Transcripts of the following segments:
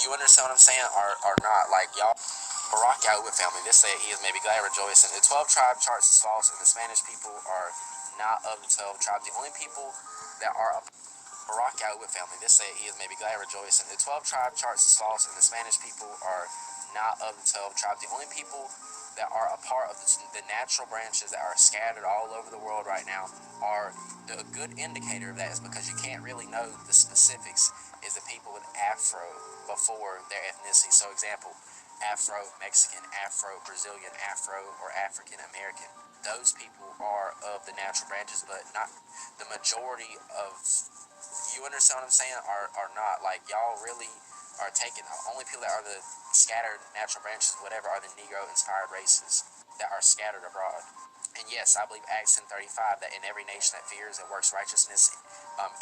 You understand what I'm saying? Or not? Like, y'all, Barack Yahuwah family, this say he is maybe glad rejoicing. The 12 tribe charts is false, and the Spanish people are not of the 12 tribes. The only people that are Barack Yahuwah family, this say he is maybe glad rejoicing. The 12 tribe charts is false, and the Spanish people are not of the 12 tribes. The only people that are a part of the natural branches that are scattered all over the world right now are the good indicator of that is because you can't really know the specifics is the people with Afro before their ethnicity. So example, Afro-Mexican, Afro-Brazilian, Afro or African-American. Those people are of the natural branches, but not the majority of, you understand what I'm saying, are not. Like, y'all really are taking, the only people that are the scattered natural branches, whatever, are the Negro-inspired races that are scattered abroad. And yes, I believe Acts 10:35, that in every nation that fears and works righteousness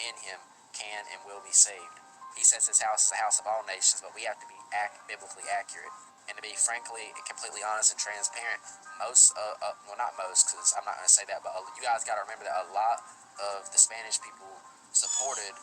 in him can and will be saved. He says his house is a house of all nations, but we have to be biblically accurate. And to be frankly, completely honest and transparent, most, well, not most, because I'm not going to say that, but you guys got to remember that a lot of the Spanish people supported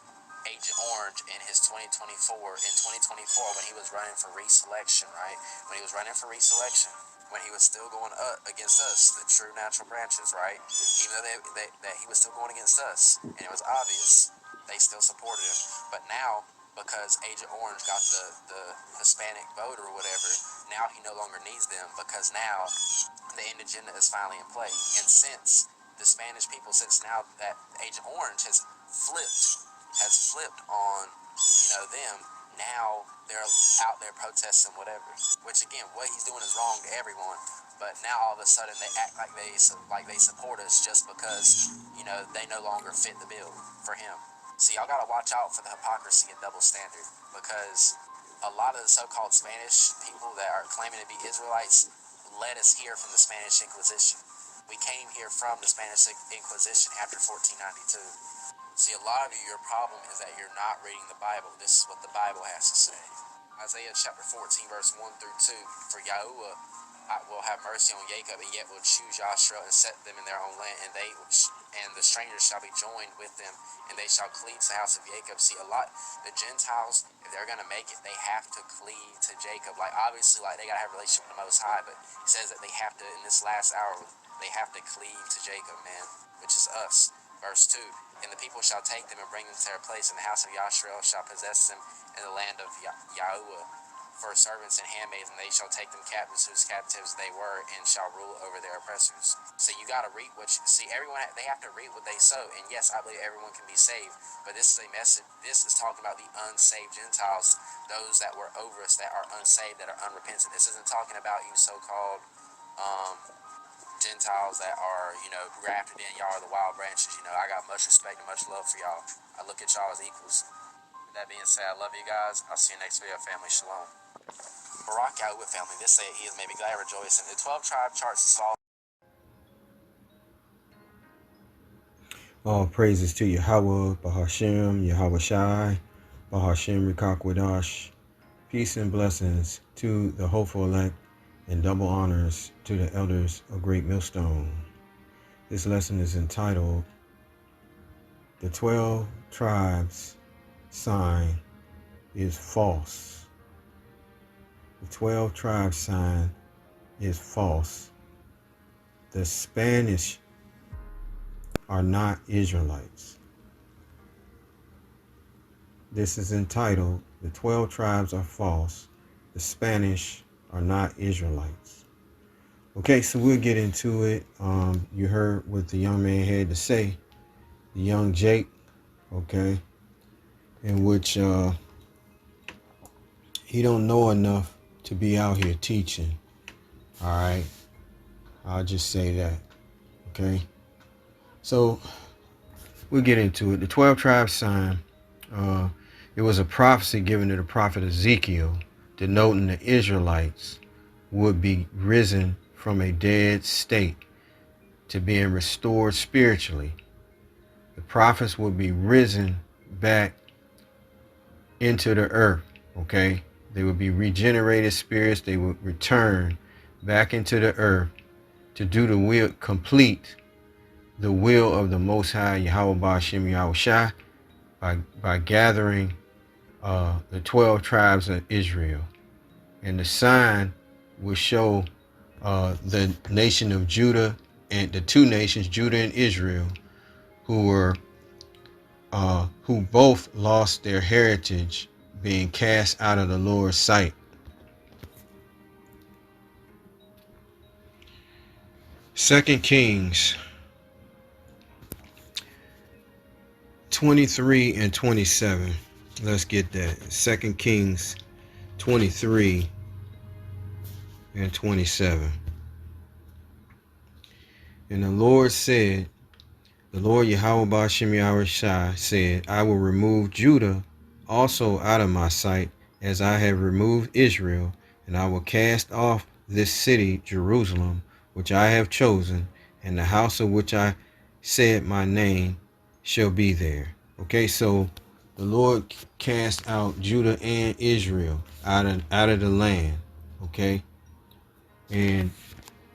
Agent Orange in his 2024 when he was running for reselection, right? When he was running for reselection, when he was still going up against us, the true natural branches, right? Even though that he was still going against us, and it was obvious, they still supported him. But now, because Agent Orange got the Hispanic vote or whatever, now he no longer needs them, because now the end agenda is finally in play. And since the Spanish people, since now that Agent Orange has flipped on, them, now they're out there protesting whatever. Which again, what he's doing is wrong to everyone. But now all of a sudden they act like they support us just because, they no longer fit the bill for him. So y'all gotta watch out for the hypocrisy and double standard, because a lot of the so-called Spanish people that are claiming to be Israelites led us here from the Spanish Inquisition. We came here from the Spanish Inquisition after 1492. See, a lot of you, your problem is that you're not reading the Bible. This is what the Bible has to say. Isaiah chapter 14, verse 1 through 2. For Yahuwah will have mercy on Jacob, and yet will choose Joshua and set them in their own land, and the strangers shall be joined with them, and they shall cleave to the house of Jacob. See, the Gentiles, if they're going to make it, they have to cleave to Jacob. Like, obviously, they got to have a relationship with the Most High, but he says that they have to, in this last hour, they have to cleave to Jacob, man, which is us. Verse 2, and the people shall take them and bring them to their place, and the house of Yashrael shall possess them in the land of Yahuwah for servants and handmaids, and they shall take them captives whose captives they were, and shall rule over their oppressors. So you got to reap everyone, they have to reap what they sow. And yes, I believe everyone can be saved, but this is a message, this is talking about the unsaved Gentiles, those that were over us, that are unsaved, that are unrepentant. This isn't talking about you so-called Gentiles that are, grafted in. Y'all are the wild branches. I got much respect and much love for y'all. I look at y'all as equals. With that being said, I love you guys. I'll see you next video, family. Shalom. Barack Yahuwah family, this say he is maybe glad rejoicing. The 12 tribe charts is false. All praises to Yahweh, Bahashem, Yahweh Shai, Bahashem Rikakwadash. Peace and blessings to the hopeful elect, and double honors to the elders of Great Millstone. This lesson is entitled, The 12 Tribes Sign is False. The 12 Tribes sign is false. The Spanish are not Israelites. This is entitled, The 12 Tribes are False. The Spanish are not Israelites. Okay, so we'll get into it. You heard what the young man had to say, the young Jake, okay, in which he don't know enough to be out here teaching. All right, I'll just say that. Okay, so we'll get into it. The 12 tribes sign. It was a prophecy given to the prophet Ezekiel, denoting the Israelites would be risen from a dead state to being restored spiritually. The prophets would be risen back into the earth, okay? They would be regenerated spirits. They would return back into the earth to do the will, complete the will of the Most High, Yahweh Ba'ashem Yahweh Shai, by gathering the 12 tribes of Israel. And the sign will show the nation of Judah and the two nations, Judah and Israel, who both lost their heritage, being cast out of the Lord's sight. Second Kings 23 and 27. Let's get that. Second Kings 23 and 27. And the Lord said, the Lord Yahweh Ba'Shem Yahushai said, I will remove Judah also out of my sight, as I have removed Israel, and I will cast off this city, Jerusalem, which I have chosen, and the house of which I said my name shall be there. Okay, so the Lord cast out Judah and Israel out of the land. Okay, and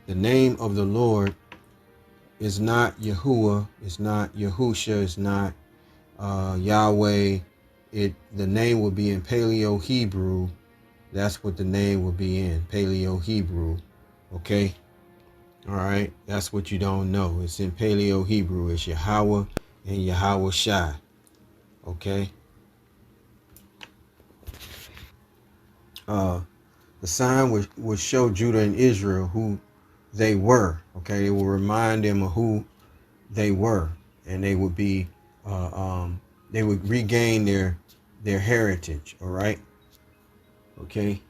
the name of the Lord is not Yahuwah, it's not Yahusha, it's not Yahweh. The name will be in Paleo Hebrew. That's what the name will be in Paleo Hebrew. Okay, all right. That's what you don't know. It's in Paleo Hebrew. It's Yahweh and Yahweh Shai. Okay. The sign would show Judah and Israel who they were. Okay, it will remind them of who they were, and they would be they would regain their heritage. All right. Okay,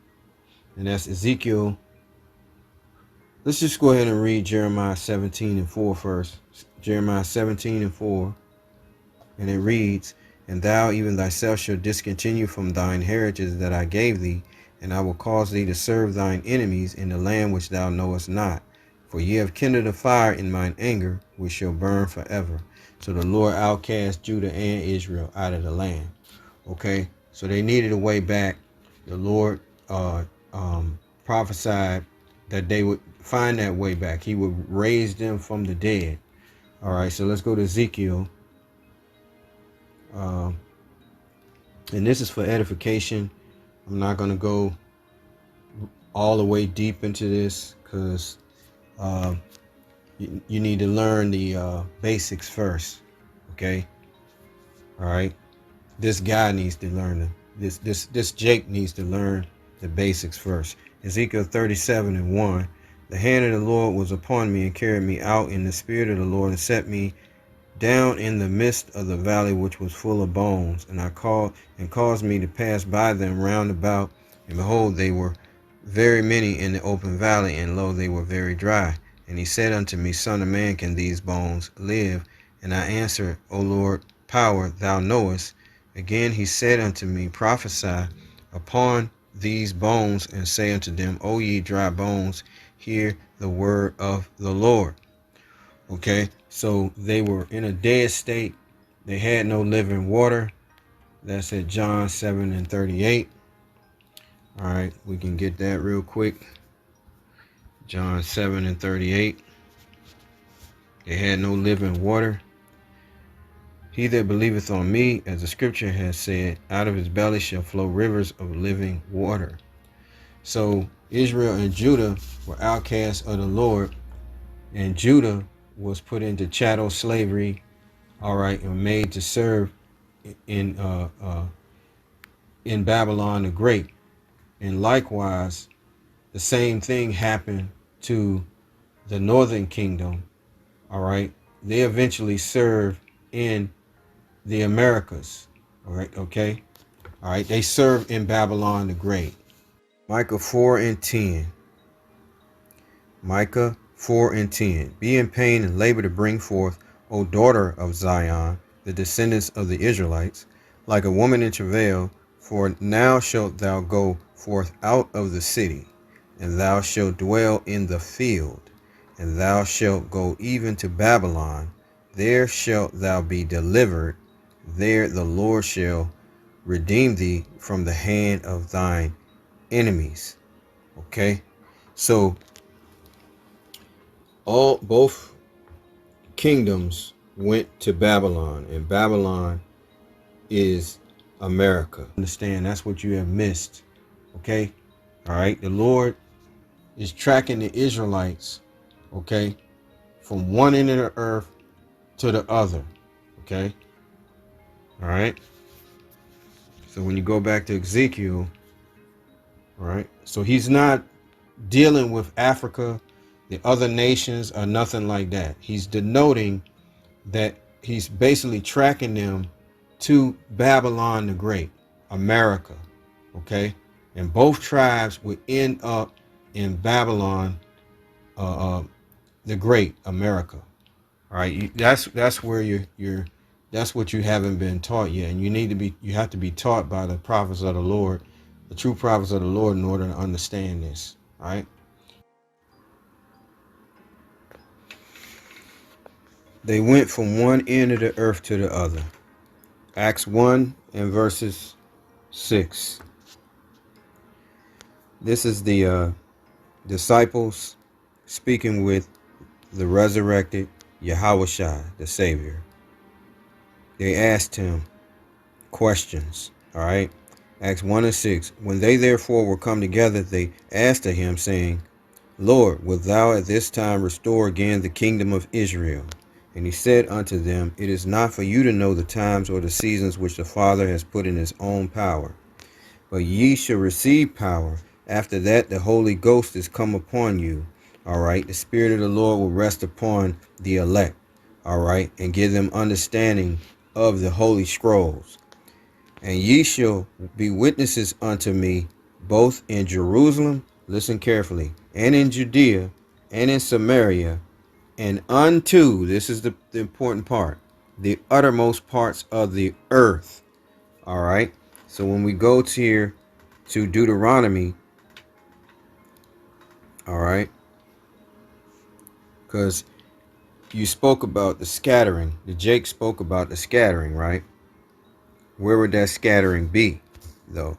and that's Ezekiel. Let's just go ahead and read Jeremiah 17 and 4 first. Jeremiah 17 and 4, and it reads, and thou even thyself shalt discontinue from thine heritage that I gave thee, and I will cause thee to serve thine enemies in the land which thou knowest not. For ye have kindled a fire in mine anger, which shall burn forever. So the Lord outcast Judah and Israel out of the land. Okay, so they needed a way back. The Lord prophesied that they would find that way back. He would raise them from the dead. All right, so let's go to Ezekiel. And this is for edification. I'm not going to go all the way deep into this because you need to learn the basics first. Okay. All right. This guy needs to learn them. This Jake needs to learn the basics first. Ezekiel 37 and 1. The hand of the Lord was upon me and carried me out in the spirit of the Lord and set me down in the midst of the valley which was full of bones, and I called and caused me to pass by them round about, and behold, they were very many in the open valley, and lo, they were very dry. And he said unto me, Son of man, can these bones live? And I answered, O Lord, power, thou knowest. Again he said unto me, Prophesy upon these bones, and say unto them, O ye dry bones, hear the word of the Lord. Okay, so they were in a dead state. They had no living water. That's at John 7 and 38. All right, we can get that real quick. John 7 and 38. They had no living water. He that believeth on me, as the scripture has said, out of his belly shall flow rivers of living water. So Israel and Judah were outcasts of the Lord, and Judah was put into chattel slavery, all right, and made to serve in Babylon the Great. And likewise, the same thing happened to the northern kingdom. All right, they eventually served in the Americas. All right, okay, all right, they served in Babylon the Great. Micah 4 and 10. Micah 4 and 10. Be in pain and labor to bring forth, O daughter of Zion, the descendants of the Israelites, like a woman in travail, for now shalt thou go forth out of the city, and thou shalt dwell in the field, and thou shalt go even to Babylon. There shalt thou be delivered. There the Lord shall redeem thee from the hand of thine enemies. Okay, so both kingdoms went to Babylon, and Babylon is America. Understand, that's what you have missed. Okay? All right? The Lord is tracking the Israelites, okay, from one end of the earth to the other. Okay? All right? So when you go back to Ezekiel, all right, so he's not dealing with Africa, the other nations, or nothing like that. He's denoting that he's basically tracking them to Babylon the Great, America. Okay? And both tribes would end up in Babylon, uh, uh, the Great, America. All right, that's where you're that's what you haven't been taught yet, and you have to be taught by the prophets of the Lord, the true prophets of the Lord, in order to understand this. All right, they went from one end of the earth to the other. Acts 1 and verses 6. This is the disciples speaking with the resurrected Yahushua, the Savior. They asked him questions. All right. Acts 1 and 6. When they therefore were come together, they asked of him, saying, Lord, wilt thou at this time restore again the kingdom of Israel? And he said unto them, It is not for you to know the times or the seasons which the Father has put in his own power, but ye shall receive power. After that, the Holy Ghost is come upon you. All right. The Spirit of the Lord will rest upon the elect. All right. And give them understanding of the Holy Scrolls. And ye shall be witnesses unto me both in Jerusalem, listen carefully, and in Judea, and in Samaria, and unto, this is the important part, the uttermost parts of the earth. All right. So when we go to here to Deuteronomy, all right, because you spoke about the scattering, the Jake spoke about the scattering, right? Where would that scattering be, though?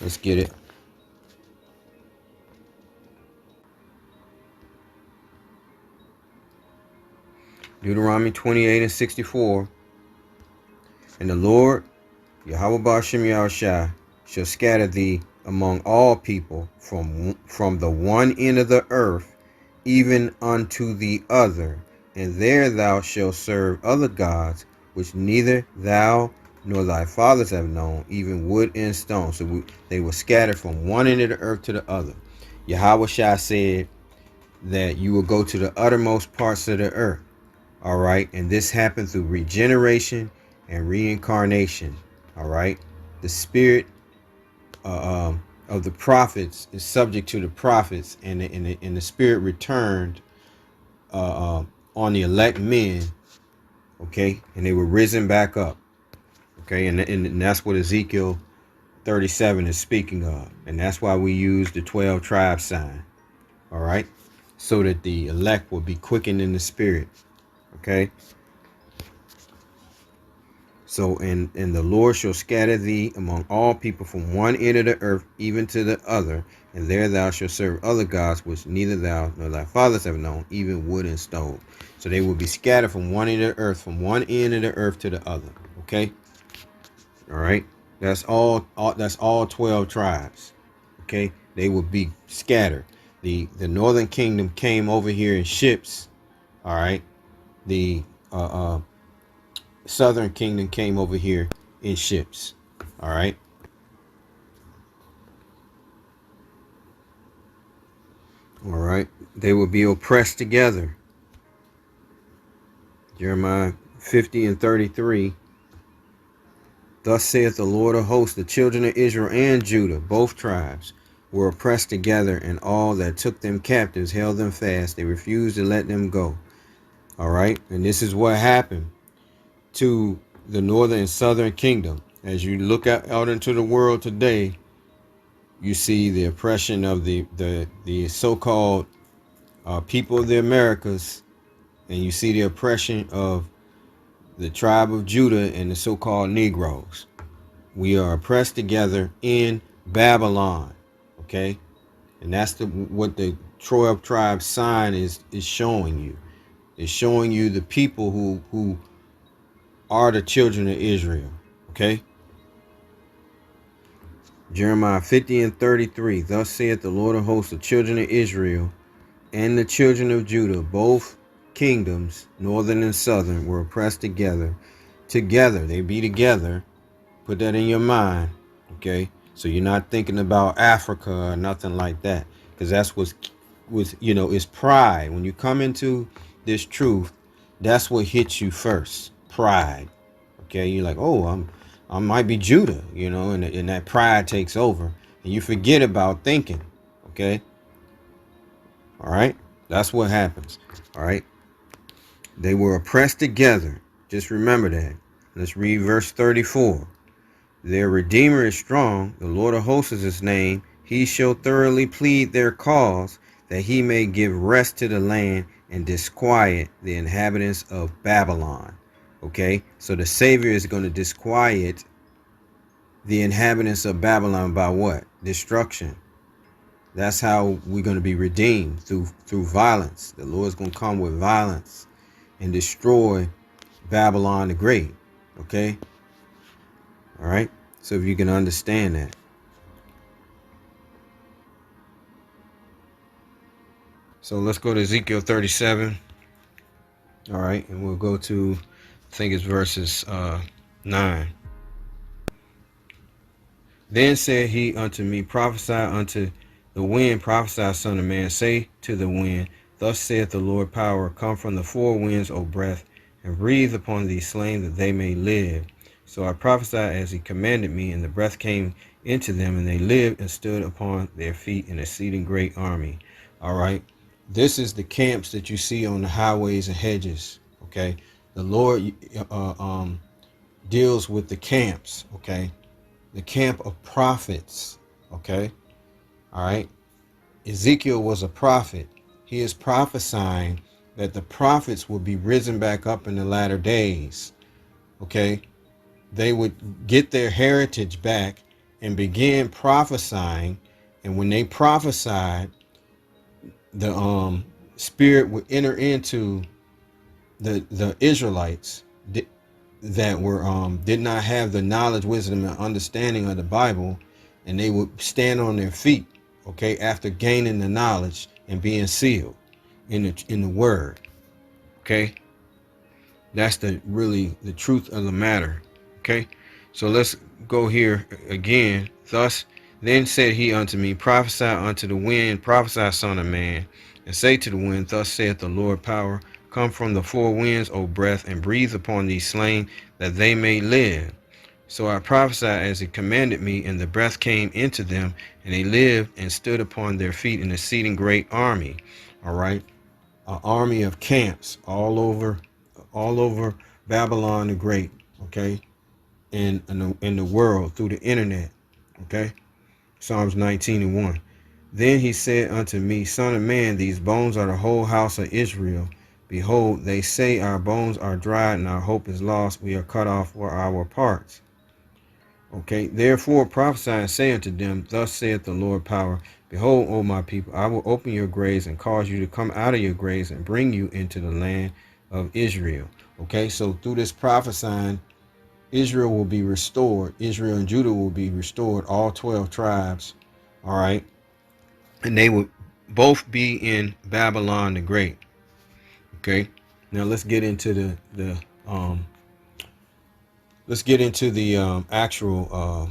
Let's get it. Deuteronomy 28 and 64. And the Lord, Yahweh Bashem Yahushua, shall scatter thee among all people from the one end of the earth even unto the other. And there thou shalt serve other gods, which neither thou nor thy fathers have known, even wood and stone. So they were scattered from one end of the earth to the other. Yahweh said that you will go to the uttermost parts of the earth. All right. And this happened through regeneration and reincarnation. All right. The spirit of the prophets is subject to the prophets, and the spirit returned on the elect men. Okay. And they were risen back up. Okay. And that's what Ezekiel 37 is speaking of. And that's why we use the 12 tribe sign. All right. So that the elect will be quickened in the spirit. Okay. So, and the Lord shall scatter thee among all people from one end of the earth even to the other, and there thou shalt serve other gods which neither thou nor thy fathers have known, even wood and stone. So they will be scattered from one end of the earth, from one end of the earth to the other. Okay. All right. That's all 12 tribes. Okay. They will be scattered. The northern kingdom came over here in ships. All right. The southern kingdom came over here in ships. All right. All right. They will be oppressed together. Jeremiah 50 and 33. Thus saith the Lord of hosts, the children of Israel and Judah, both tribes, were oppressed together, and all that took them captives held them fast. They refused to let them go. All right. And this is what happened to the northern and southern kingdom. As you look out into the world today, you see the oppression of the so-called people of the Americas, and you see the oppression of the tribe of Judah and the so-called Negroes. We are oppressed together in Babylon, okay? And that's what the 12 tribe sign is showing you. It's showing you the people who are the children of Israel, okay? Jeremiah 50 and 33. Thus saith the Lord of hosts, the children of Israel and the children of Judah, both kingdoms, northern and southern, were oppressed together. Together, they be together. Put that in your mind, okay? So you're not thinking about Africa or nothing like that, because that's it's pride. When you come into this truth, that's what hits you first, pride. Okay, you're like, oh, I might be Judah, and that pride takes over, and you forget about thinking. Okay, all right, that's what happens. All right, they were oppressed together. Just remember that. Let's read verse 34. Their Redeemer is strong, the Lord of hosts is his name. He shall thoroughly plead their cause, that he may give rest to the land and disquiet the inhabitants of Babylon. Okay, so the Savior is going to disquiet the inhabitants of Babylon by what? Destruction. That's how we're going to be redeemed, through violence. The Lord's going to come with violence and destroy Babylon the Great. Okay, all right, so if you can understand that. So let's go to Ezekiel 37. All right, and we'll go to, I think it's verses 9. Then said he unto me, prophesy unto the wind, prophesy, son of man, say to the wind, thus saith the Lord power, come from the four winds, O breath, and breathe upon these slain that they may live. So I prophesied as he commanded me, and the breath came into them, and they lived and stood upon their feet, an exceeding great army. All right, this is the camps that you see on the highways and hedges. Okay, the Lord deals with the camps. Okay, the camp of prophets. Okay, all right. Ezekiel was a prophet. He is prophesying that the prophets will be risen back up in the latter days. Okay, they would get their heritage back and begin prophesying, and when they prophesied, the spirit would enter into the Israelites that were did not have the knowledge, wisdom, and understanding of the Bible, and they would stand on their feet, okay, after gaining the knowledge and being sealed in the word. Okay, that's really the truth of the matter. Okay, so let's go here again. Thus then said he unto me, prophesy unto the wind, prophesy, son of man, and say to the wind, thus saith the Lord power, come from the four winds, O breath, and breathe upon these slain that they may live. So I prophesied as he commanded me, and the breath came into them, and they lived and stood upon their feet, an exceeding great army. All right, an army of camps all over Babylon the Great. Okay, in the world through the internet. Okay, Psalms 19:1. Then he said unto me, son of man, these bones are the whole house of Israel. Behold, they say our bones are dried and our hope is lost. We are cut off for our parts. Okay, therefore prophesy and say unto them, thus saith the Lord power, behold, O my people, I will open your graves and cause you to come out of your graves and bring you into the land of Israel. Okay, so through this prophesying, Israel will be restored. Israel and Judah will be restored, all 12 tribes. All right, and they will both be in Babylon the Great. Okay, now let's get into the actual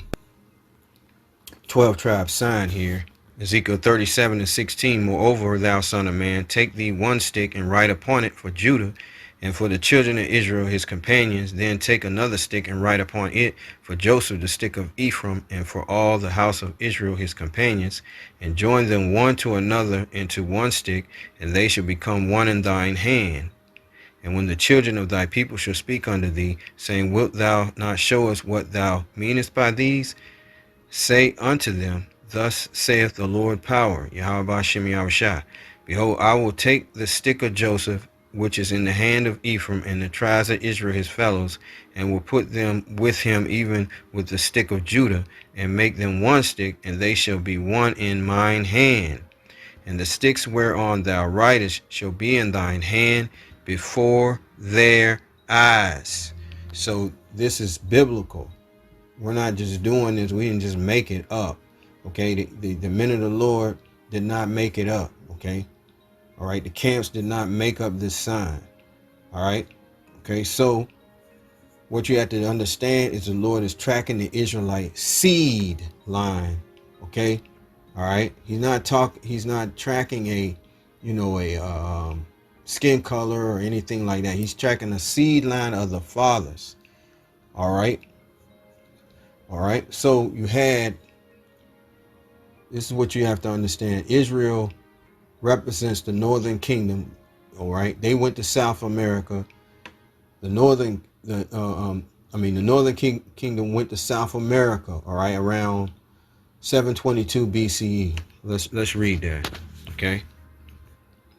12 tribes sign here. Ezekiel 37:16. Moreover, thou son of man, take thee one stick and write upon it for Judah and for the children of Israel his companions. Then take another stick and write upon it for Joseph the stick of Ephraim, and for all the house of Israel his companions, and join them one to another into one stick, and they shall become one in thine hand. And when the children of thy people shall speak unto thee, saying, wilt thou not show us what thou meanest by these? Say unto them, thus saith the Lord power, Yahweh Shem Yahushua. Behold, I will take the stick of Joseph, which is in the hand of Ephraim, and the tribes of Israel his fellows, and will put them with him even with the stick of Judah, and make them one stick, and they shall be one in mine hand. And the sticks whereon thou writest shall be in thine hand before their eyes. So this is biblical. We're not just doing this. We didn't just make it up. Okay. The men of the Lord did not make it up. Okay. All right. The camps did not make up this sign. All right. Okay. So what you have to understand is the Lord is tracking the Israelite seed line. Okay. All right. He's not tracking a, skin color or anything like that. He's tracking the seed line of the fathers. All right. All right. So this is what you have to understand. Israel represents the northern kingdom. All right. They went to South America. The northern kingdom went to South America. All right. Around 722 BCE. Let's read that. Okay.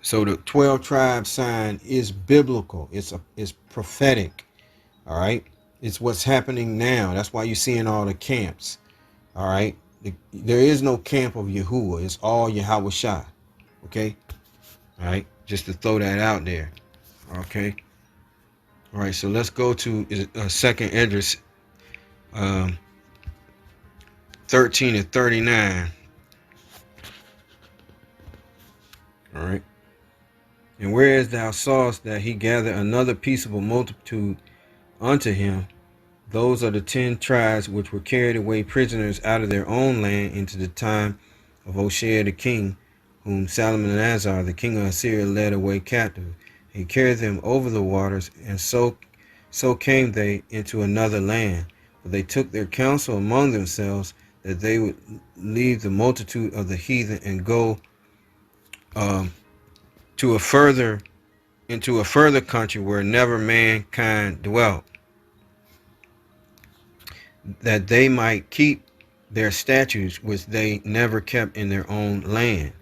So the 12 tribe sign is biblical. It's prophetic. All right. It's what's happening now. That's why you're seeing all the camps. All right. There is no camp of Yahuwah. It's all Yahweh Shai. Okay. All right. Just to throw that out there. Okay. All right. So let's go to second Esdras 13 and 39. All right. And whereas thou sawest that he gathered another peaceable multitude unto him, those are the 10 tribes which were carried away prisoners out of their own land into the time of Hoshea the king, whom Salmanasar the king of Assyria led away captive. He carried them over the waters, and so came they into another land. For they took their counsel among themselves that they would leave the multitude of the heathen and go to a further into a further country where never mankind dwelt, that they might keep their statutes which they never kept in their own land.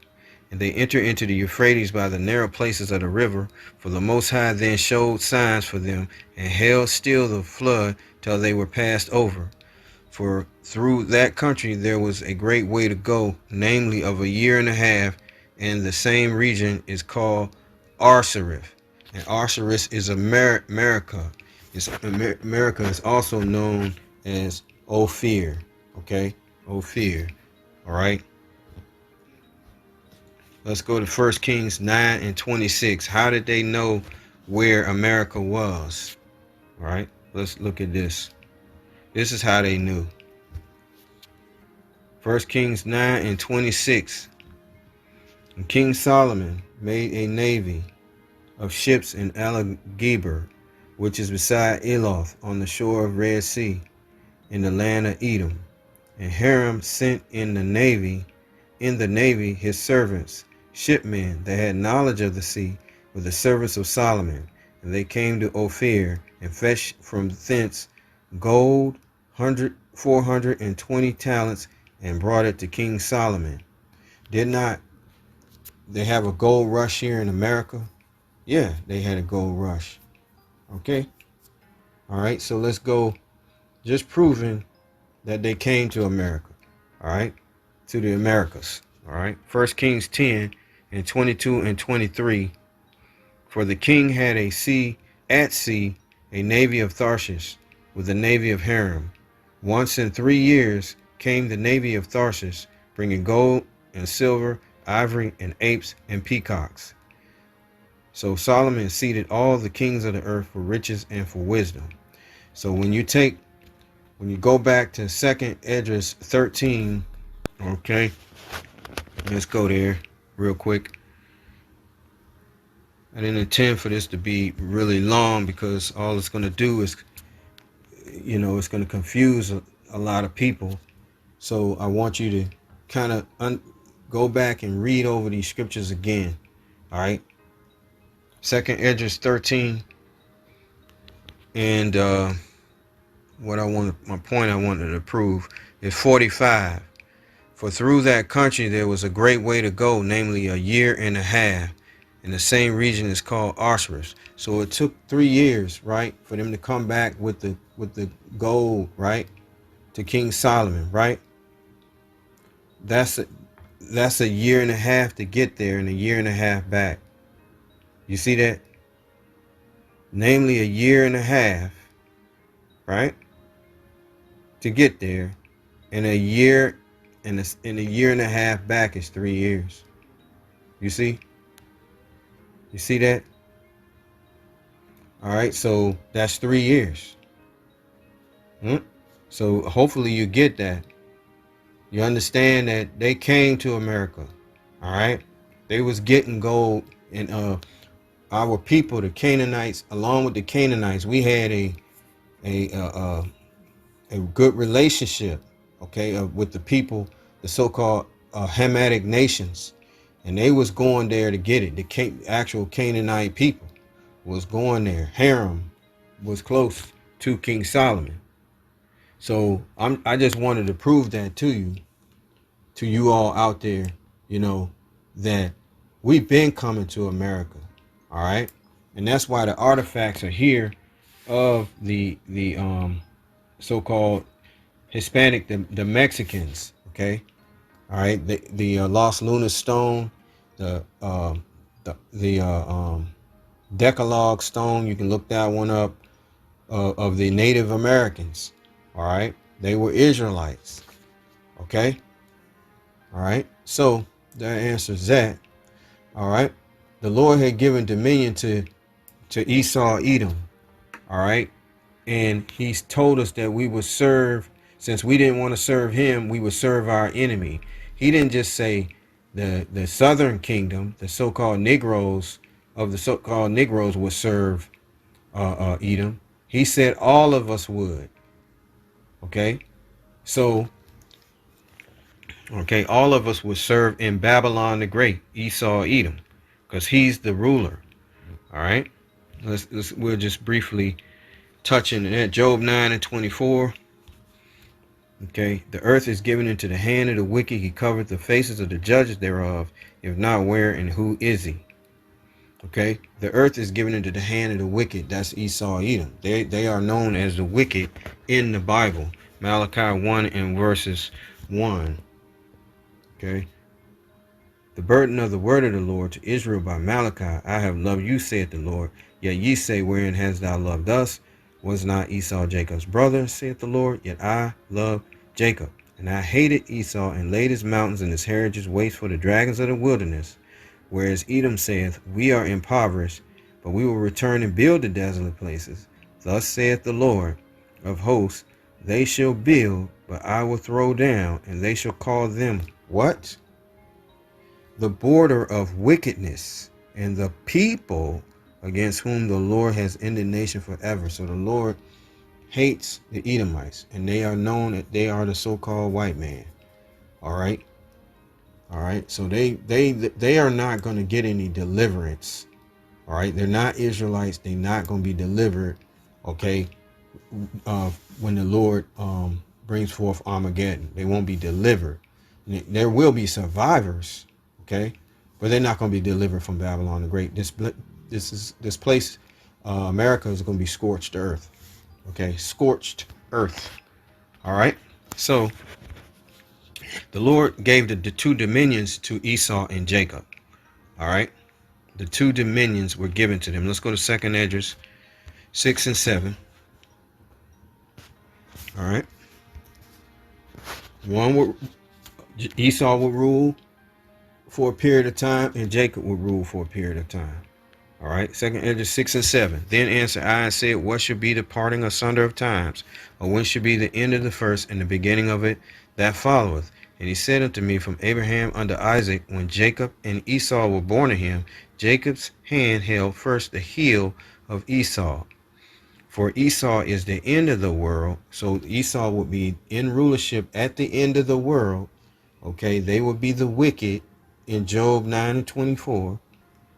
And they entered into the Euphrates by the narrow places of the river, for the Most High then showed signs for them, and held still the flood till they were passed over. For through that country there was a great way to go, namely of a year and a half, and the same region is called Arsareth. And Arsareth is America. America is also known as Ophir. Okay? Ophir. All right? Let's go to 1 Kings 9 and 26. How did they know where America was? All right? Let's look at this. This is how they knew. 1 Kings 9 and 26. And King Solomon made a navy of ships in Alageber, which is beside Eloth, on the shore of Red Sea, in the land of Edom. And Hiram sent in the navy his servants, shipmen that had knowledge of the sea, with the servants of Solomon. And they came to Ophir, and fetched from thence gold 420 talents, and brought it to King Solomon. Did not they have a gold rush here in America? Yeah, they had a gold rush. Okay. All right. So let's go. Just proving that they came to America. All right. To the Americas. All right. 1 Kings 10 and 22 and 23. For the king had at sea a navy of Tharshish with the navy of Hiram. Once in 3 years came the navy of Tharshish, bringing gold and silver, ivory, and apes and peacocks. So Solomon seated all the kings of the earth for riches and for wisdom. So when you go back to 2nd Esdras 13, okay, let's go there real quick. I didn't intend for this to be really long, because all it's going to do is, it's going to confuse a lot of people. So I want you to kind of go back and read over these scriptures again. All right. 2nd Esdras 13. And my point I wanted to prove is 45. For through that country there was a great way to go, namely a year and a half. And the same region is called Arsareth. So it took 3 years, right, for them to come back with the gold, right, to King Solomon, right? That's a year and a half to get there, and a year and a half back. You see that? Namely a year and a half, right? to get there, and a year and a year and a half back is 3 years. You see? You see that? All right, so that's 3 years. Hmm? So hopefully you get that. You understand that they came to America. All right, they was getting gold, and our people, the Canaanites, along with the Canaanites, we had a uh, uh, a good relationship, okay, with the people, the so-called Hamitic nations, and they was going there to get it. The actual Canaanite people was going there. Haram was close to King Solomon. So I just wanted to prove that to you all out there, you know, that we've been coming to America, all right, and that's why the artifacts are here of the so-called Hispanic, the Mexicans, okay, all right, the Lost Lunar Stone, the Decalogue Stone. You can look that one up, of the Native Americans. All right, they were Israelites. Okay, all right. So that answers that. All right, the Lord had given dominion to Esau, Edom. All right, and He's told us that we would serve. Since we didn't want to serve Him, we would serve our enemy. He didn't just say the Southern Kingdom, the so-called Negroes of the so-called Negroes would serve Edom. He said all of us would. Okay, so okay, all of us would serve in Babylon the Great, Esau, Edom, because he's the ruler. All right, we'll just briefly touch in that. Job 9:24. Okay, the earth is given into the hand of the wicked. He covered the faces of the judges thereof. If not, where and who is he? Okay, the earth is given into the hand of the wicked. That's Esau, Edom. They are known as the wicked in the Bible. Malachi 1 and verses 1. Okay, the burden of the word of the Lord to Israel by Malachi. I have loved you, saith the Lord. Yet ye say, wherein hast thou loved us? Was not Esau Jacob's brother, saith the Lord? Yet I love Jacob. And I hated Esau, and laid his mountains and his heritage waste for the dragons of the wilderness. Whereas Edom saith, we are impoverished, but we will return and build the desolate places. Thus saith the Lord of hosts, they shall build, but I will throw down, and they shall call them what? The border of wickedness, and the people against whom the Lord has indignation forever. So the Lord hates the Edomites, and they are known that they are the so-called white man. All right. All right. So they are not going to get any deliverance. All right. They're not Israelites. They're not going to be delivered. Okay. When the Lord brings forth Armageddon, they won't be delivered. There will be survivors. Okay. But they're not going to be delivered from Babylon the Great. This place, America, is going to be scorched earth. Okay. Scorched earth. All right. So the Lord gave the two dominions to Esau and Jacob. All right. The two dominions were given to them. Let's go to 2nd Esdras 6 and 7. All right. One would Esau would rule for a period of time, and Jacob would rule for a period of time. All right. 2nd Esdras 6 and 7. Then answered I and said, what should be the parting asunder of times? Or when should be the end of the first and the beginning of it that followeth? And he said unto me, from Abraham unto Isaac, when Jacob and Esau were born of him, Jacob's hand held first the heel of Esau. For Esau is the end of the world. So Esau would be in rulership at the end of the world. Okay, they would be the wicked in Job 9 and 24.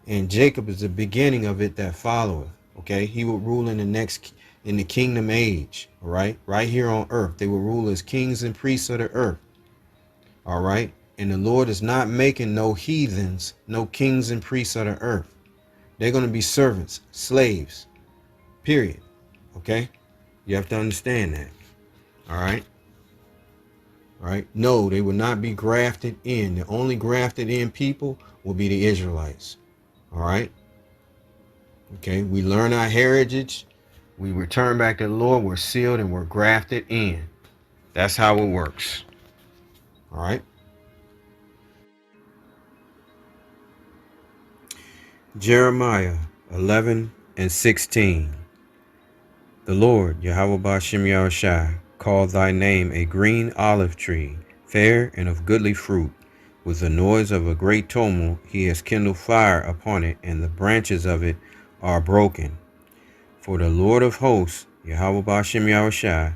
And Jacob is the beginning of it that followeth. Okay, he will rule in the kingdom age. All right, right here on earth. They will rule as kings and priests of the earth. All right, and the Lord is not making no heathens, no kings and priests of the earth. They're going to be servants, slaves, period. Okay, you have to understand that. All right. All right. No, they will not be grafted in. The only grafted in people will be the Israelites. All right. Okay. We learn our heritage. We return back to the Lord. We're sealed and we're grafted in. That's how it works. All right. Jeremiah 11 and 16. The Lord, Yahweh Bashem Yahushai, called thy name a green olive tree, fair and of goodly fruit. With the noise of a great tumult he has kindled fire upon it, and the branches of it are broken. For the Lord of hosts, Yahweh Bashem Yahushai,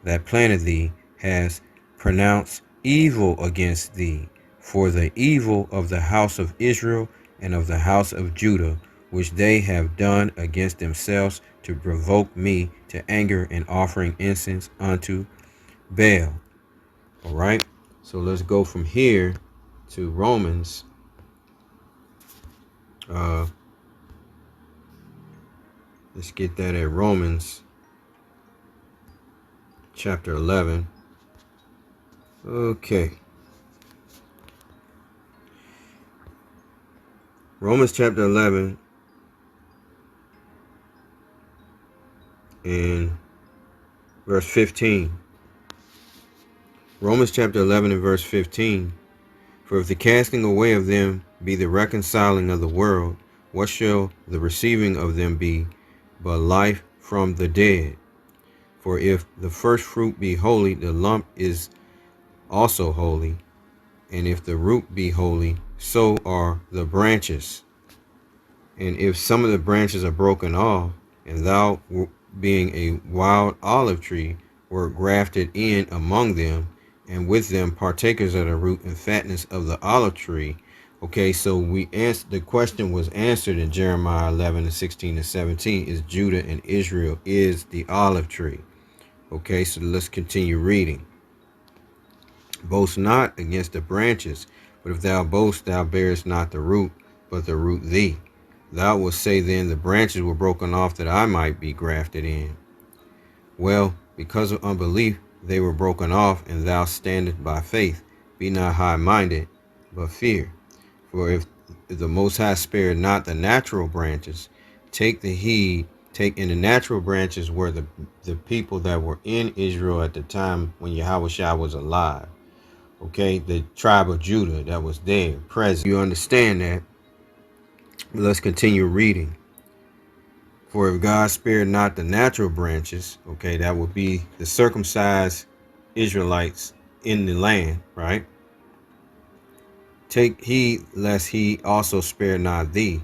that planted thee, has pronounced evil against thee, for the evil of the house of Israel and of the house of Judah, which they have done against themselves to provoke me to anger in offering incense unto Baal. All right. So let's go from here to Romans. Let's get that at Romans chapter 11. Okay. Romans chapter 11 and verse 15. Romans chapter 11 and verse 15. For if the casting away of them be the reconciling of the world, what shall the receiving of them be but life from the dead? For if the first fruit be holy, the lump is also holy. And if the root be holy, so are the branches. And if some of the branches are broken off, and thou, being a wild olive tree, were grafted in among them, and with them partakers of the root and fatness of the olive tree. Okay, so we answered, the question was answered in Jeremiah 11 and 16 and 17. Is Judah and Israel is the olive tree? Okay, so let's continue reading. Boast not against the branches, but if thou boast, thou bearest not the root, but the root thee. Thou wilt say then, the branches were broken off that I might be grafted in. Well, because of unbelief they were broken off, and thou standest by faith. Be not high-minded, but fear. For if the Most High spared not the natural branches, take in the natural branches were the people that were in Israel at the time when Yahushua was alive. Okay, the tribe of Judah that was there, present. You understand that? Let's continue reading. For if God spared not the natural branches, okay, that would be the circumcised Israelites in the land, right? Take heed lest he also spare not thee.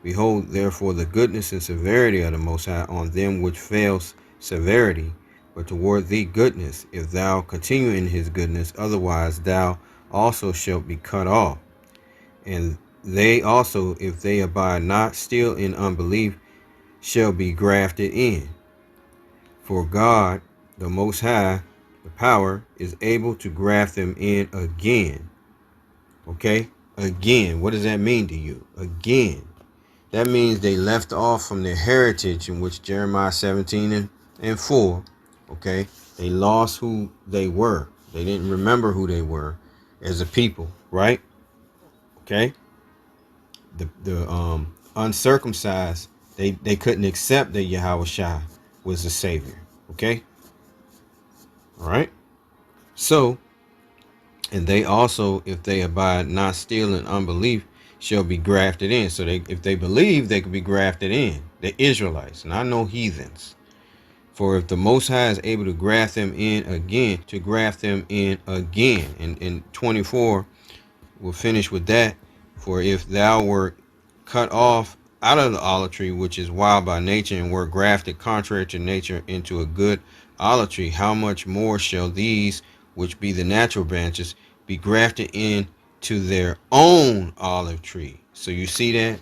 Behold, therefore, the goodness and severity of the Most High on them which fails severity, but toward thee goodness, if thou continue in his goodness, otherwise thou also shalt be cut off. And they also, if they abide not still in unbelief, shall be grafted in. For God, the Most High, the power, is able to graft them in again. Okay? Again. What does that mean to you? Again. That means they left off from their heritage, in which Jeremiah 17 and 4. Okay? They lost who they were. They didn't remember who they were as a people, right? Okay? The uncircumcised, they couldn't accept that Yahushua was the Savior. Okay? All right? So, and they also, if they abide not still in unbelief, shall be grafted in. So if they believe, they could be grafted in. The Israelites, not no heathens. For if the Most High is able to graft them in again, to graft them in again. And in 24, we'll finish with that. For if thou wert cut off out of the olive tree, which is wild by nature, and were grafted contrary to nature into a good olive tree, how much more shall these, which be the natural branches, be grafted in to their own olive tree? So you see that?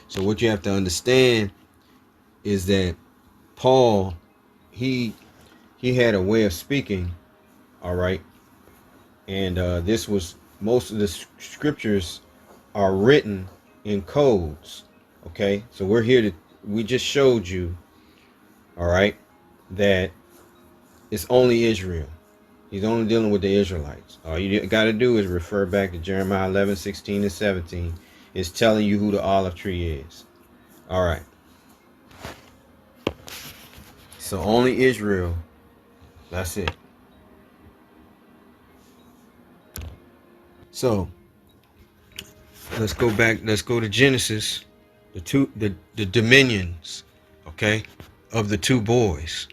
So what you have to understand is that Paul, he had a way of speaking, all right, and this was, most of the scriptures are written in codes. Okay, so we just showed you, all right, that it's only Israel. He's only dealing with the Israelites. All you got to do is refer back to Jeremiah 11, 16, and 17. It's telling you who the olive tree is. All right. So only Israel. That's it. So let's go back. Let's go to Genesis, the dominions, okay, of the two boys,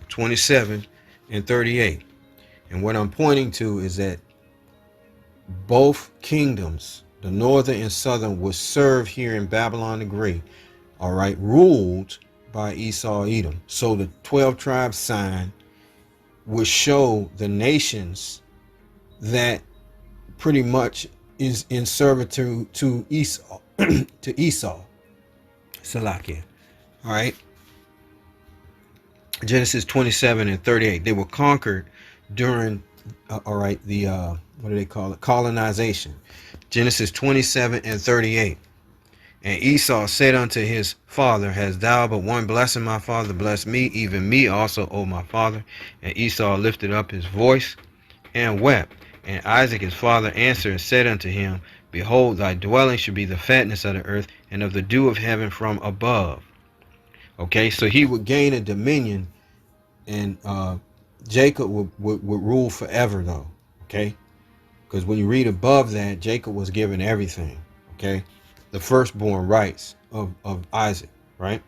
27 and 38. And what I'm pointing to is that both kingdoms, the northern and southern, was served here in Babylon the Great, all right, ruled by Esau Edom. So the 12 tribes sign would show the nations that pretty much is in servitude to Esau, to Esau, Salakia. All right, Genesis 27 and 38. They were conquered during, all right, the what do they call it? Colonization. Genesis 27 and 38. And Esau said unto his father, Hast thou but one blessing, my father? Bless me, even me also, O my father. And Esau lifted up his voice and wept. And Isaac his father answered and said unto him, Behold, thy dwelling should be the fatness of the earth, and of the dew of heaven from above. Okay, so he would gain a dominion, and Jacob would rule forever, though. Okay, because when you read above that, Jacob was given everything. Okay, the firstborn rights of Isaac, right?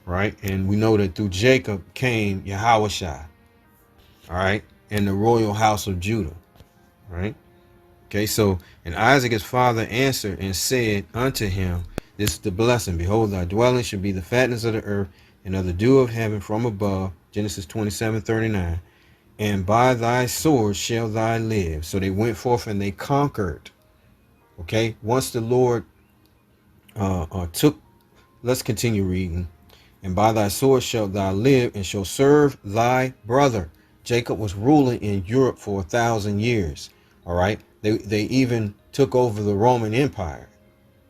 Right, and we know that through Jacob came Yahushua, all right, and the royal house of Judah, right? Okay, so, and Isaac his father answered and said unto him, This is the blessing. Behold, thy dwelling should be the fatness of the earth, and of the dew of heaven from above. Genesis 27:39. And by thy sword shall thy live. So they went forth and they conquered. Okay, once the Lord took, let's continue reading. And by thy sword shalt thou live, and shall serve thy brother. Jacob was ruling in Europe for 1,000 years. All right. They even took over the Roman Empire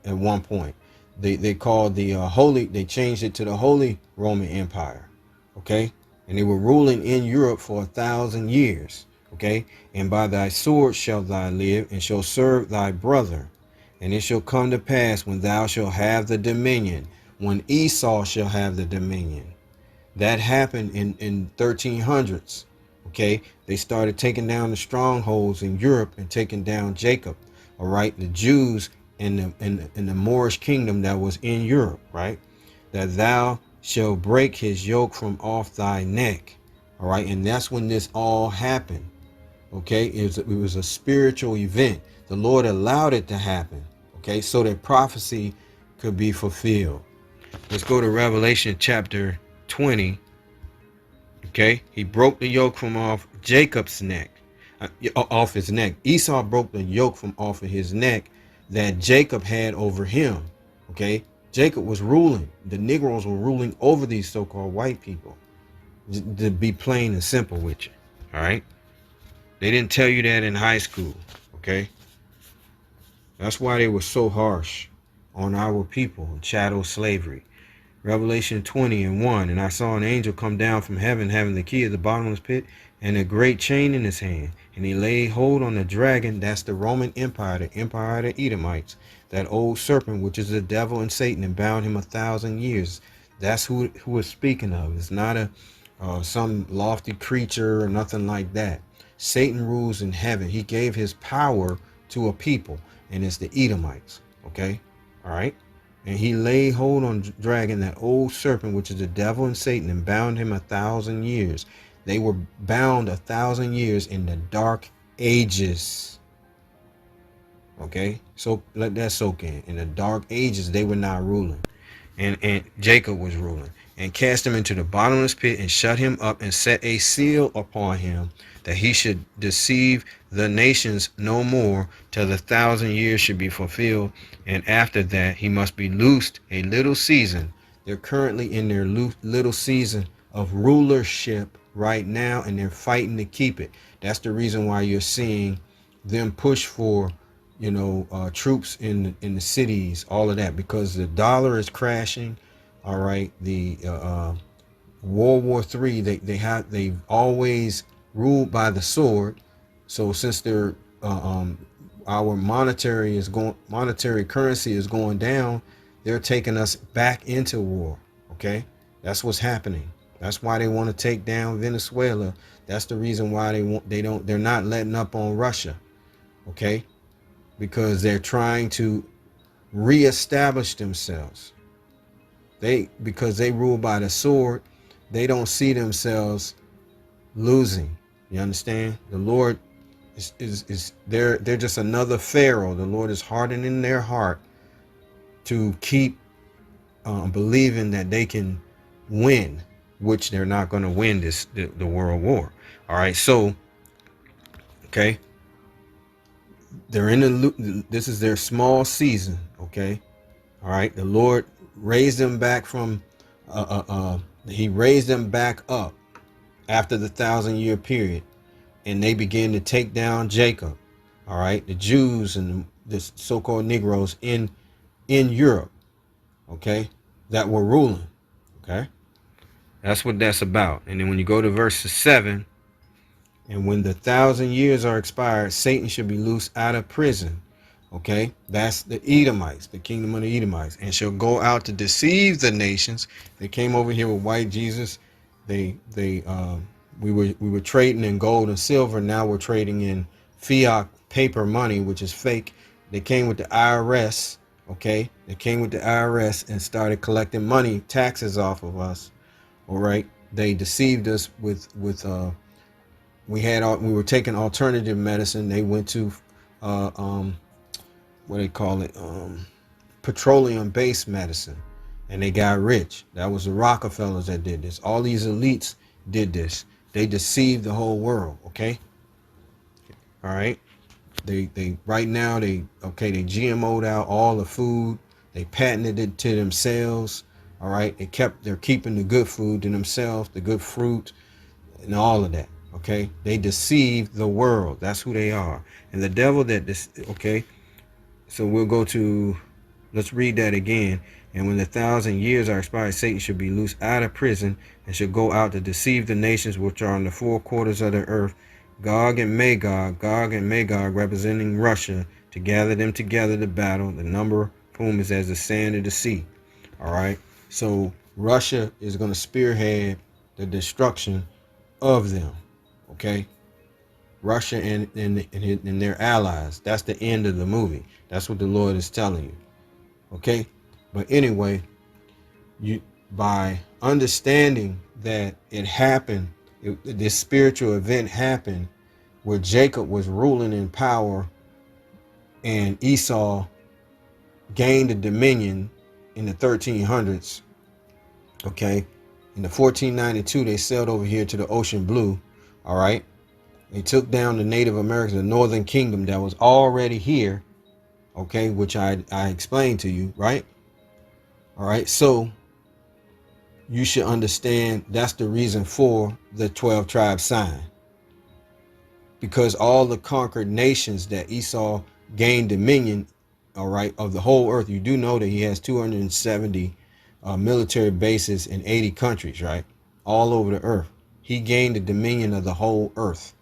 at one point. They called the Holy, they changed it to the Holy Roman Empire. Okay. And they were ruling in Europe for 1,000 years. Okay. And by thy sword shalt thou live, and shall serve thy brother. And it shall come to pass, when thou shalt have the dominion, when Esau shall have the dominion. That happened in 1300s. Okay, they started taking down the strongholds in Europe and taking down Jacob. All right, the Jews in the Moorish kingdom that was in Europe. Right, that thou shalt break his yoke from off thy neck. All right, and that's when this all happened. Okay, it was a spiritual event. The Lord allowed it to happen. Okay, so that prophecy could be fulfilled. Let's go to Revelation chapter 20. Okay, he broke the yoke from off Jacob's neck, off his neck. Esau broke the yoke from off of his neck that Jacob had over him. Okay, Jacob was ruling. The Negroes were ruling over these so-called white people. To be plain and simple with you. All right, they didn't tell you that in high school. Okay, that's why they were so harsh on our people in chattel slavery. Revelation 20 and 1. And I saw an angel come down from heaven, having the key of the bottomless pit and a great chain in his hand. And he laid hold on the dragon, that's the Roman Empire, the empire of the Edomites, that old serpent, which is the devil and Satan, and bound him 1,000 years. That's who is speaking of. It's not some lofty creature or nothing like that. Satan rules in heaven. He gave his power to a people, and it's the Edomites. Okay? All right? And he laid hold on the dragon, that old serpent, which is the devil and Satan, and bound him 1,000 years. They were bound 1,000 years in the dark ages. Okay? So let that soak in. In the dark ages, they were not ruling. And Jacob was ruling. And cast him into the bottomless pit, and shut him up, and set a seal upon him, that he should deceive the nations no more, till the 1,000 years should be fulfilled. And after that he must be loosed a little season. They're currently in their little season of rulership right now, and they're fighting to keep it. That's the reason why you're seeing them push for, troops in the cities, all of that, because the dollar is crashing. All right, the World War III, they've always ruled by the sword. So since our monetary currency is going down, they're taking us back into war. Okay, that's what's happening. That's why they want to take down Venezuela. That's the reason why they're not letting up on Russia. Okay, because they're trying to reestablish themselves. Because they rule by the sword, they don't see themselves losing. You understand? The Lord is they're just another Pharaoh. The Lord is hardening their heart to keep believing that they can win, which they're not going to win the world war. All right, so okay, they're in this is their small season. Okay, all right, the Lord raised them back from he raised them back up after the 1,000-year period, and they began to take down Jacob. All right, the Jews and the so-called Negroes in Europe. Okay, that were ruling. Okay, that's what that's about. And then when you go to verse 7, and when the 1,000 years are expired, Satan shall be loosed out of prison. Okay, that's the Edomites, the kingdom of the Edomites, and shall go out to deceive the nations. They came over here with white Jesus. We were trading in gold and silver. Now we're trading in fiat paper money, which is fake. They came with the IRS. Okay, they came with the IRS and started collecting money, taxes off of us. All right, they deceived us with we were taking alternative medicine. They went to uh, um, what they call it, petroleum based medicine, and they got rich. That was the Rockefellers that did this. All these elites did this. They deceived the whole world. Okay, all right. They right now they GMO'd out all the food. They patented it to themselves. All right, they're keeping the good food to themselves, the good fruit, and all of that. Okay, they deceive the world. That's who they are. And the devil that this. Okay, so we'll go to, let's read that again. And when the 1,000 years are expired, Satan shall be loosed out of prison and shall go out to deceive the nations which are in the four quarters of the earth, Gog and Magog representing Russia, to gather them together to battle, the number of whom is as the sand of the sea. All right. So Russia is going to spearhead the destruction of them. Okay. Russia and their allies. That's the end of the movie. That's what the Lord is telling you. Okay? But anyway, you by understanding that it happened, this spiritual event happened where Jacob was ruling in power and Esau gained the dominion in the 1300s. Okay? In the 1492, they sailed over here to the Ocean Blue. All right? They took down the Native Americans, the Northern Kingdom that was already here, okay, which I explained to you, right? All right, so you should understand that's the reason for the 12 tribe sign. Because all the conquered nations that Esau gained dominion, all right, of the whole earth, you do know that he has 270 military bases in 80 countries, right? All over the earth. He gained the dominion of the whole earth,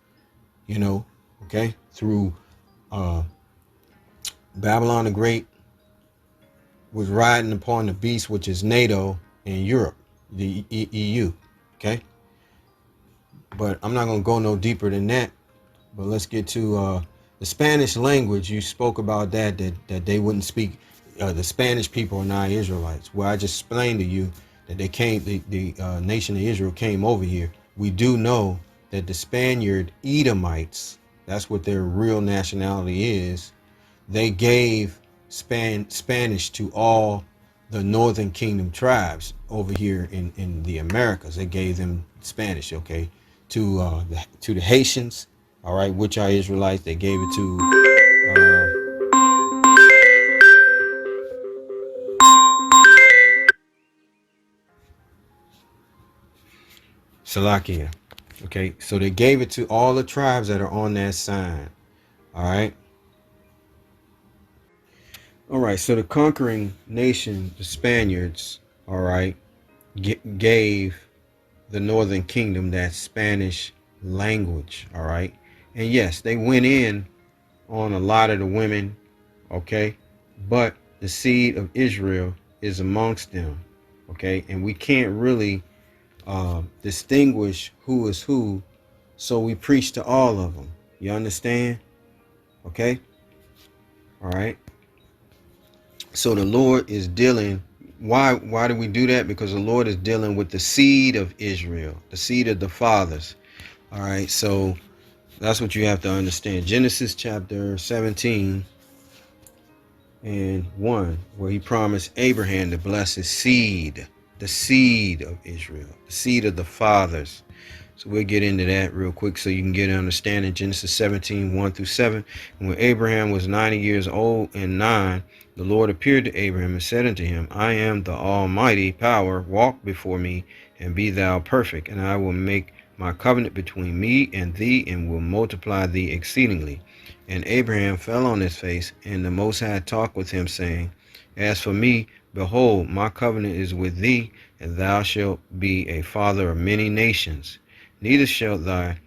okay, through Babylon the Great was riding upon the beast, which is NATO and Europe, the EU. Okay, but I'm not going to go no deeper than that. But let's get to the Spanish language. You spoke about that they wouldn't speak. The Spanish people are not Israelites. Well, I just explained to you that they came. The nation of Israel came over here. We do know that the Spaniard Edomites, that's what their real nationality is. They gave Spanish to all the Northern Kingdom tribes over here in the Americas. They gave them Spanish, okay, to the Haitians, all right, which are Israelites. They gave it to Salakia. Okay, so they gave it to all the tribes that are on that sign. All right. All right. So the conquering nation, the Spaniards, all right, gave the Northern Kingdom that Spanish language. All right. And yes, they went in on a lot of the women. Okay. But the seed of Israel is amongst them. Okay. And we can't really distinguish who is who. So we preach to all of them. You understand? Okay. All right. So the Lord is dealing. Why do we do that? Because the Lord is dealing with the seed of Israel, the seed of the fathers. All right. So that's what you have to understand. Genesis chapter 17 and 1, where he promised Abraham to bless his seed, the seed of Israel, the seed of the fathers. So we'll get into that real quick so you can get an understanding. Genesis 17, 1 through 7. And when Abraham was 90 years old and 9, the Lord appeared to Abraham and said unto him, I am the Almighty power. Walk before me and be thou perfect. And I will make my covenant between me and thee and will multiply thee exceedingly. And Abraham fell on his face, and the Most High talked with him, saying, As for me, behold, my covenant is with thee, and thou shalt be a father of many nations. Neither shall thy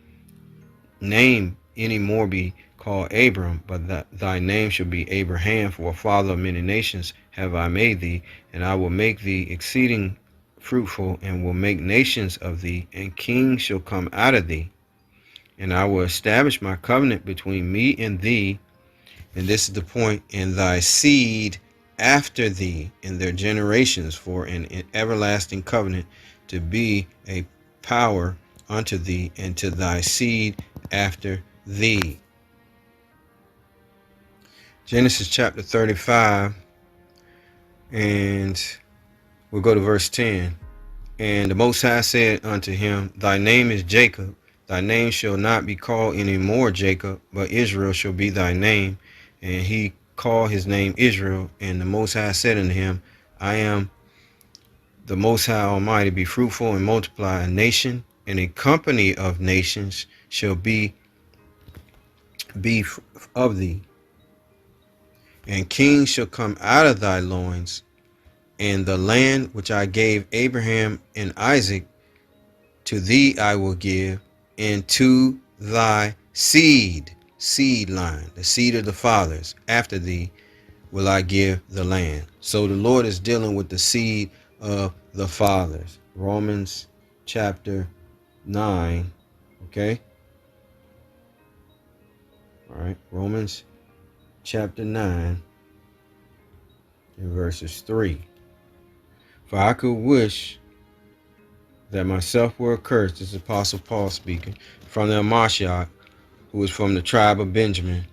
name any more be called Abram, but thy name shall be Abraham, for a father of many nations have I made thee, and I will make thee exceeding fruitful, and will make nations of thee, and kings shall come out of thee. And I will establish my covenant between me and thee, and this is the point, in thy seed after thee in their generations, for an everlasting covenant, to be a power unto thee and to thy seed after thee. Genesis chapter 35, and we'll go to verse 10. And the Most High said unto him, Thy name is Jacob. Thy name shall not be called any more Jacob, but Israel shall be thy name. And he called his name Israel. And the Most High said unto him, I am the Most High Almighty. Be fruitful and multiply. A nation and a company of nations shall be of thee. And kings shall come out of thy loins. And the land which I gave Abraham and Isaac, to thee I will give, and to thy seed line, the seed of the fathers, after thee will I give the land. So the Lord is dealing with the seed of the fathers. Romans chapter 9, okay? All right, Romans chapter 9 and verses 3. For I could wish that myself were accursed, this is Apostle Paul speaking, from the Mashiach, who is from the tribe of Benjamin,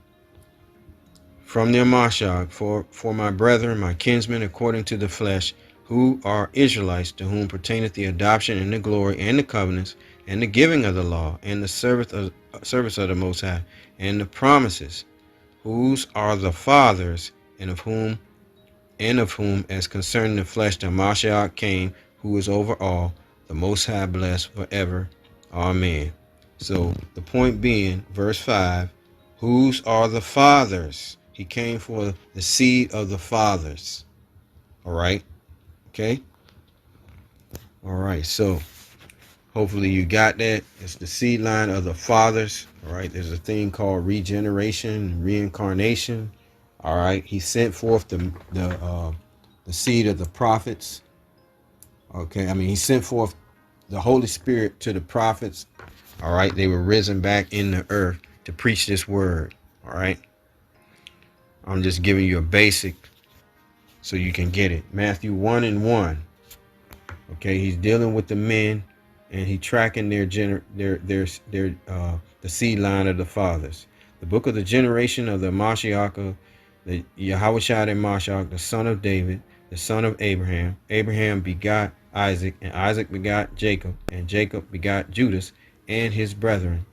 from the Mashiach, for my brethren, my kinsmen, according to the flesh, who are Israelites, to whom pertaineth the adoption and the glory and the covenants and the giving of the law and the service of the Most High and the promises, whose are the fathers, and of whom as concerning the flesh the Mashiach came, who is over all, the Most High blessed forever. Amen. So the point being, verse 5, whose are the fathers? He came for the seed of the fathers. All right. Okay. All right. So hopefully you got that. It's the seed line of the fathers. All right. There's a thing called regeneration, reincarnation. All right. He sent forth the seed of the prophets. Okay. I mean, he sent forth the Holy Spirit to the prophets. All right. They were risen back in the earth to preach this word. All right. I'm just giving you a basic so you can get it. Matthew 1 and 1. Okay. He's dealing with the men and he tracking the seed line of the fathers. The book of the generation of the Mashiach, the Yahushua Mashiach, the son of David, the son of Abraham. Abraham begot Isaac, and Isaac begot Jacob, and Jacob begot Judas and his brethren.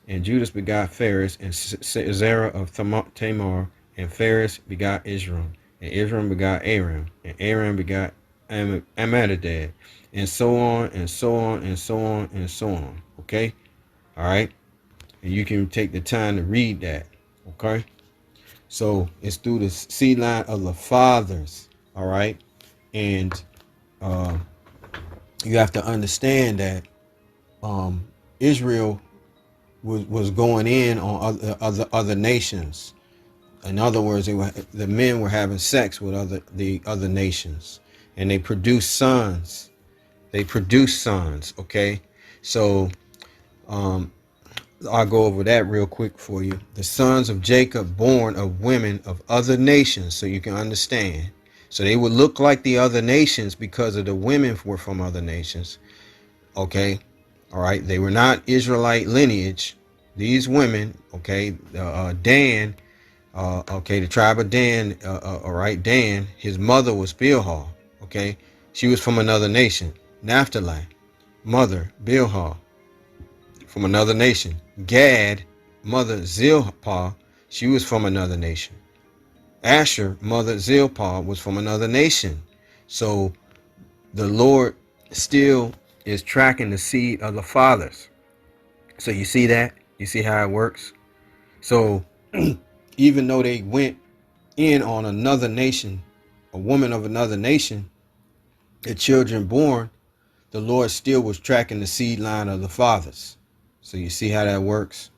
And Judas begot Phares and Zerah of Tamar, and Phares begot Israel, and Israel begot Aram, and Aram begot Amminadab, and so on, and so on, and so on, and so on. Okay? All right? And you can take the time to read that. Okay? So it's through the seed line of the fathers. All right? And you have to understand that Israel was going in on other nations. In other words, the men were having sex with the other nations, and they produced sons. Okay, so I'll go over that real quick for you. The sons of Jacob born of women of other nations, so you can understand. So they would look like the other nations because of the women were from other nations. Okay. All right. They were not Israelite lineage. These women, okay, Dan, okay, the tribe of Dan, all right, Dan, his mother was Bilhah, okay, she was from another nation. Naphtali, mother Bilhah, from another nation. Gad, mother Zilpah, she was from another nation. Asher, mother Zilpah, was from another nation. So the Lord still is tracking the seed of the fathers. So you see that? You see how it works? So even though they went in on another nation, a woman of another nation, the children born, the Lord still was tracking the seed line of the fathers. So you see how that works?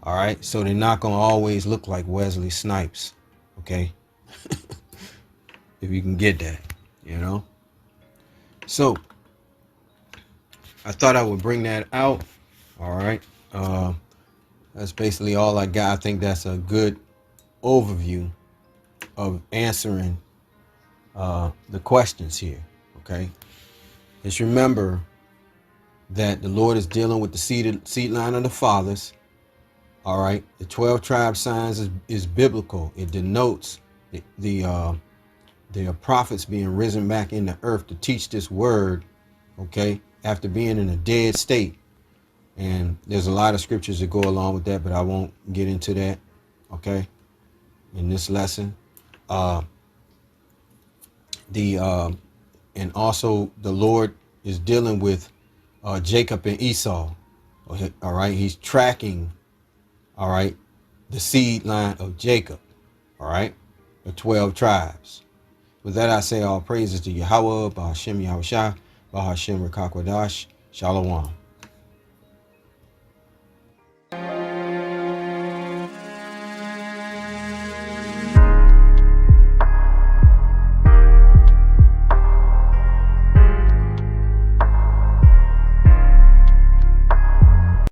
All right. So they're not going to always look like Wesley Snipes. Okay. If you can get that, you know. So I thought I would bring that out. All right. That's basically all I got. I think that's a good overview of answering the questions here. Okay. Just remember that the Lord is dealing with the seed line of the fathers. All right. The 12 tribe signs is biblical. It denotes the prophets being risen back in the earth to teach this word. Okay. After being in a dead state. And there's a lot of scriptures that go along with that, but I won't get into that. Okay. In this lesson. And also the Lord is dealing with Jacob and Esau. All right. He's tracking, all right, the seed line of Jacob. All right. The 12 tribes. With that, I say all praises to Yahweh, Bahashem Yahushua, Bahashem Rekakwadash, Shalom.